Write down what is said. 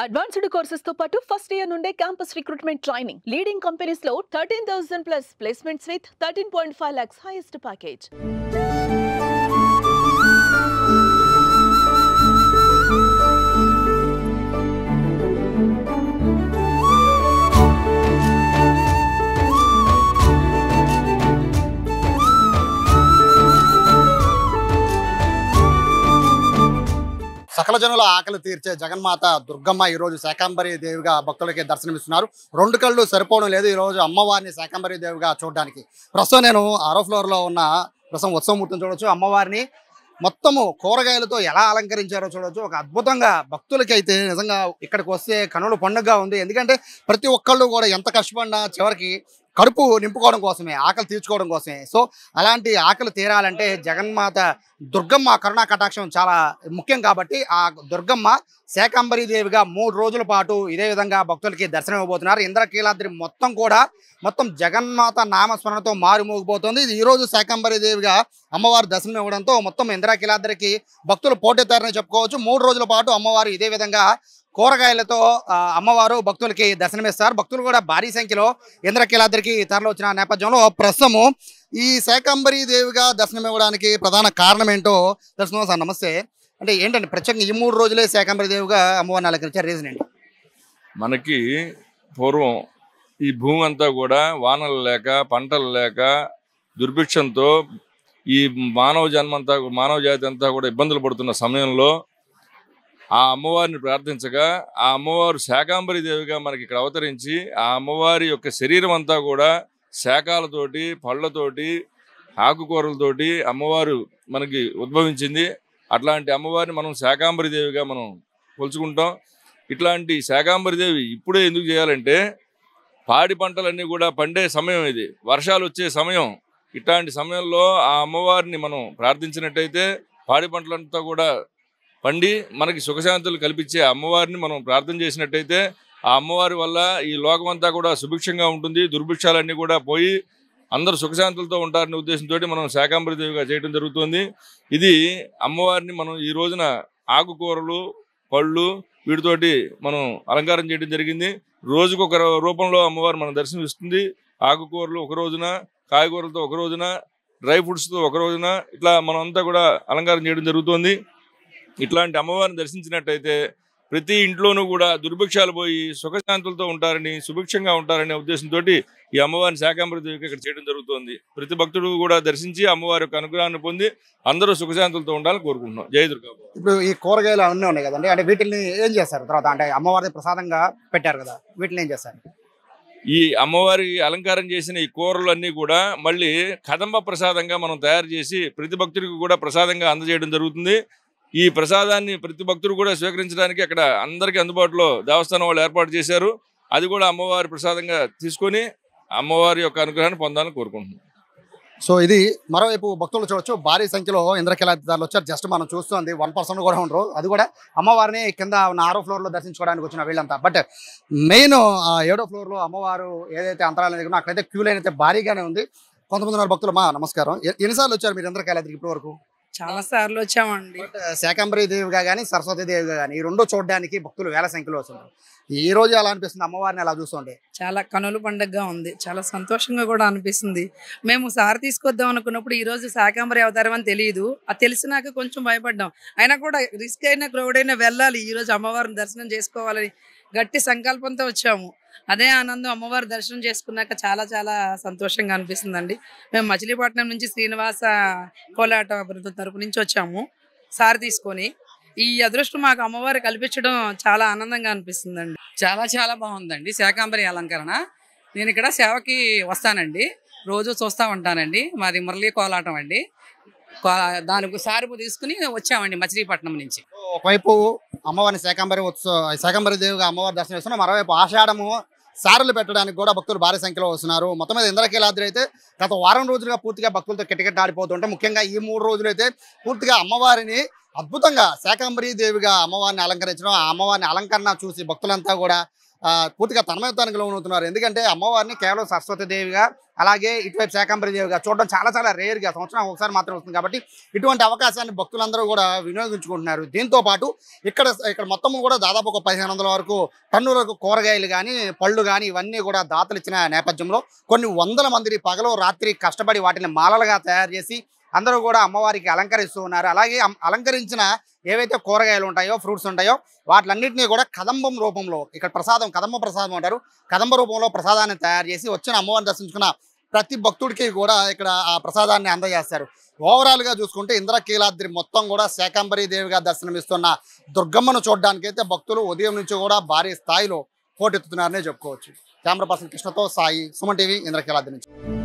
Advanced courses తో పాటు first year నుండే campus recruitment training leading companies లో 13,000 plus placements with 13.5 lakhs highest package. సకల జనుల ఆకలి తీర్చే జగన్మాత దుర్గమ్మ ఈ రోజు శాకంబరి దేవిగా భక్తులకి దర్శనమిస్తున్నారు. రెండు కళ్ళు సరిపోవడం లేదు ఈ రోజు అమ్మవారిని శాకంబరి దేవిగా చూడడానికి. ప్రస్తుతం నేను 6వ ఫ్లోర్లో ఉన్న ప్రస్తుతం ఉత్సవమూర్తిని చూడొచ్చు. అమ్మవారిని మొత్తము కూరగాయలతో ఎలా అలంకరించారో చూడొచ్చు. ఒక అద్భుతంగా భక్తులకి అయితే నిజంగా ఇక్కడికి వస్తే కనుల పండుగగా ఉంది. ఎందుకంటే ప్రతి ఒక్కళ్ళు కూడా ఎంత కష్టపడినా చివరికి కడుపు నింపుకోవడం కోసమే, ఆకలి తీర్చుకోవడం కోసమే. సో అలాంటి ఆకలి తీరాలంటే జగన్మాత దుర్గమ్మ కరుణా కటాక్షం చాలా ముఖ్యం. కాబట్టి ఆ దుర్గమ్మ శాకంబరి దేవిగా 3 రోజుల పాటు ఇదే విధంగా భక్తులకి దర్శనం ఇవ్వబోతున్నారు. ఇంద్రకీలాద్రి మొత్తం జగన్మాత నామస్మరణతో మారుమోగిపోతుంది. ఈ రోజు శాకంబరి దేవిగా అమ్మవారు దర్శనం ఇవ్వడంతో మొత్తం ఇంద్రకీలాద్రికి భక్తులు పోటెత్తారని చెప్పుకోవచ్చు. 3 రోజుల పాటు అమ్మవారు ఇదే విధంగా కూరగాయలతో అమ్మవారు భక్తులకి దర్శనమిస్తారు. భక్తులు కూడా భారీ సంఖ్యలో ఇంద్రకీలాద్రికి తరలి వచ్చిన నేపథ్యంలో ప్రస్తుతము ఈ శాకంబరి దేవిగా దర్శనం ఇవ్వడానికి ప్రధాన కారణం ఏంటో తెలుసుకుందాం. సార్ నమస్తే. అంటే ఏంటంటే ప్రత్యేకంగా ఈ 3 రోజులే శాకంబరి దేవిగా అమ్మవారిని అలంకరించారు, రీజన్ ఏంటి? మనకి పూర్వం ఈ భూమి అంతా కూడా వానలు లేక పంటలు లేక దుర్భిక్షంతో ఈ మానవ జాతి అంతా కూడా ఇబ్బందులు పడుతున్న సమయంలో ఆ అమ్మవారిని ప్రార్థించగా ఆ అమ్మవారు శాకంబరి దేవిగా మనకి ఇక్కడ అవతరించి ఆ అమ్మవారి యొక్క శరీరం అంతా కూడా శాఖాలతోటి పళ్ళతోటి ఆకుకూరలతోటి అమ్మవారు మనకి ఉద్భవించింది. అట్లాంటి అమ్మవారిని మనం శాకంబరి దేవిగా మనం కొలుచుకుంటాం. ఇట్లాంటి శాకంబరి దేవి ఇప్పుడే ఎందుకు చేయాలంటే పాడి పంటలన్నీ కూడా పండే సమయం, ఇది వర్షాలు వచ్చే సమయం. ఇట్లాంటి సమయంలో ఆ అమ్మవారిని మనం ప్రార్థించినట్టయితే పాడి పంటలంతా కూడా పండి మనకి సుఖశాంతులు కల్పించే అమ్మవారిని మనం ప్రార్థన చేసినట్టయితే ఆ అమ్మవారి వల్ల ఈ లోకమంతా కూడా సుభిక్షంగా ఉంటుంది, దుర్భిక్షాలన్నీ కూడా పోయి అందరూ సుఖశాంతులతో ఉంటారనే ఉద్దేశంతో మనం శాకంబరి దేవిగా చేయడం జరుగుతుంది. ఇది అమ్మవారిని మనం ఈ రోజున ఆకుకూరలు పళ్ళు వీటితోటి మనం అలంకారం చేయడం జరిగింది. రోజుకొక రూపంలో అమ్మవారు మనం దర్శనం ఇస్తుంది. ఆకుకూరలు ఒక రోజున, కాయగూరలతో ఒక రోజున, డ్రై ఫ్రూట్స్తో ఒక రోజున, ఇట్లా మనం అంతా కూడా అలంకారం చేయడం జరుగుతుంది. ఇట్లాంటి అమ్మవారిని దర్శించినట్టయితే ప్రతి ఇంట్లోనూ కూడా దుర్భిక్షాలు పోయి సుఖశాంతులతో ఉంటారని, సుభిక్షంగా ఉంటారనే ఉద్దేశంతో ఈ అమ్మవారిని శాకంబరి దేవికి ఇక్కడ చేయడం జరుగుతుంది. ప్రతి భక్తుడు కూడా దర్శించి అమ్మవారి యొక్క అనుగ్రహాన్ని పొంది అందరూ సుఖశాంతులతో ఉండాలని కోరుకుంటున్నాం. జై దుర్గా. ఇప్పుడు ఈ కూరగాయలు అన్నీ ఉన్నాయి కదండి, అంటే వీటిని ఏం చేస్తారు తర్వాత? అంటే అమ్మవారిని ప్రసాదంగా పెట్టారు కదా, వీటిని ఏం చేస్తారు? ఈ అమ్మవారి అలంకారం చేసిన ఈ కూరలు అన్నీ కూడా మళ్ళీ కదంబ ప్రసాదంగా మనం తయారు చేసి ప్రతి భక్తుడికి కూడా ప్రసాదంగా అందజేయడం జరుగుతుంది. ఈ ప్రసాదాన్ని ప్రతి భక్తుడు కూడా స్వీకరించడానికి అక్కడ అందరికీ అందుబాటులో దేవస్థానం వాళ్ళు ఏర్పాటు చేశారు. అది కూడా అమ్మవారి ప్రసాదంగా తీసుకొని అమ్మవారి యొక్క అనుగ్రహాన్ని పొందాలని కోరుకుంటున్నాం. సో ఇది మరోవైపు భక్తులు చూడొచ్చు, భారీ సంఖ్యలో ఇంద్రకీలాద్రిదారులు వచ్చారు. జస్ట్ మనం చూస్తుంది 1% కూడా ఉండరు. అది కూడా అమ్మవారిని కింద ఉన్న 6వ ఫ్లోర్లో దర్శించుకోవడానికి వచ్చిన వీళ్ళంతా. బట్ మెయిన్ 7వ ఫ్లోర్లో అమ్మవారు ఏదైతే అంతరాలు దగ్గర అక్కడైతే క్యూ లైన్ అయితే భారీగానే ఉంది. కొంతమంది భక్తులు నమస్కారం. ఎన్నిసార్లు వచ్చారు మీరు ఇంద్రకీలాద్రికి ఇప్పటి వరకు? చాలా సార్లు వచ్చామండి. శాకంబరి దేవిగా కానీ సరస్వతి దేవిగా కానీ ఈ రెండు చూడడానికి భక్తులు వేల సంఖ్యలో వస్తున్నారు. ఈ రోజు ఎలా అనిపిస్తుంది అమ్మవారిని అలా చూస్తుంటే? చాలా కనుల పండుగగా ఉంది, చాలా సంతోషంగా కూడా అనిపిస్తుంది. మేము సారి తీసుకొద్దాం అనుకున్నప్పుడు ఈ రోజు శాకంబరి అవతారం అని తెలియదు. అది తెలిసినాక కొంచెం భయపడ్డాం. అయినా కూడా రిస్క్ అయినా క్రౌడ్ అయినా వెళ్ళాలి, ఈ రోజు అమ్మవారిని దర్శనం చేసుకోవాలని గట్టి సంకల్పంతో వచ్చాము. అదే ఆనందం అమ్మవారి దర్శనం చేసుకున్నాక చాలా చాలా సంతోషంగా అనిపిస్తుందండి. మేము మచిలీపట్నం నుంచి శ్రీనివాస కోలాట బృందం తరపు నుంచి వచ్చాము సారి తీసుకొని. ఈ అదృష్టం మాకు అమ్మవారు కల్పించడం చాలా ఆనందంగా అనిపిస్తుందండి. చాలా చాలా బాగుందండి శాకంబరి అలంకరణ. నేను ఇక్కడ సేవకి వస్తానండి, రోజు చూస్తూ ఉంటానండి. మాది మురళీ కోలాటం అండి. దానికి సారిపు తీసుకుని వచ్చామండి మచిలీపట్నం నుంచి. ఒకవైపు అమ్మవారిని శాకంబరి దేవిగా అమ్మవారి దర్శనం ఇస్తున్నాం, మరోవైపు ఆషాఢము సారులు పెట్టడానికి కూడా భక్తులు భారీ సంఖ్యలో వస్తున్నారు. మొత్తం మీద ఇంద్రకీలాద్రి అయితే గత వారం రోజులుగా పూర్తిగా భక్తులతో కిటకిటలాడిపోతుంటే, ముఖ్యంగా ఈ 3 రోజులు అయితే పూర్తిగా అమ్మవారిని అద్భుతంగా శాకంబరి దేవిగా అమ్మవారిని అలంకరించడం, ఆ అమ్మవారిని అలంకరణ చూసి భక్తులంతా కూడా పూర్తిగా తన్మయత్వానికి లోనవుతున్నారు. ఎందుకంటే అమ్మవారిని కేవలం సరస్వతీదేవిగా అలాగే ఇటువైపు శాకంబరి దేవిగా చూడడం చాలా చాలా రేర్గా, సంవత్సరం ఒకసారి మాత్రం వస్తుంది. కాబట్టి ఇటువంటి అవకాశాన్ని భక్తులందరూ కూడా వినియోగించుకుంటున్నారు. దీంతో పాటు ఇక్కడ మొత్తం కూడా దాదాపు ఒక 1500 వరకు టన్నులకు కూరగాయలు కానీ పళ్ళు కానీ ఇవన్నీ కూడా దాతలు ఇచ్చిన నేపథ్యంలో కొన్ని వందల మంది పగలు రాత్రి కష్టపడి వాటిని మాలలుగా తయారు చేసి అందరూ కూడా అమ్మవారికి అలంకరిస్తూ ఉన్నారు. అలాగే అలంకరించిన ఏవైతే కూరగాయలు ఉంటాయో, ఫ్రూట్స్ ఉంటాయో వాటిలన్నింటినీ కూడా కదంబం రూపంలో, ఇక్కడ కదంబ ప్రసాదం అంటారు, కదంబ రూపంలో ప్రసాదాన్ని తయారు చేసి వచ్చిన అమ్మవారిని దర్శించుకున్న ప్రతి భక్తుడికి కూడా ఇక్కడ ఆ ప్రసాదాన్ని అందజేస్తారు. ఓవరాల్గా చూసుకుంటే ఇంద్రకీలాద్రి మొత్తం కూడా శాకంబరీ దేవిగా దర్శనమిస్తున్న దుర్గమ్మను చూడడానికి అయితే భక్తులు ఉదయం నుంచి కూడా భారీ స్థాయిలో పోటెత్తుతున్నారనే చెప్పుకోవచ్చు. కెమెరా పర్సన్ కృష్ణతో సాయి, సుమన్ టీవీ, ఇంద్రకీలాద్రి నుంచి.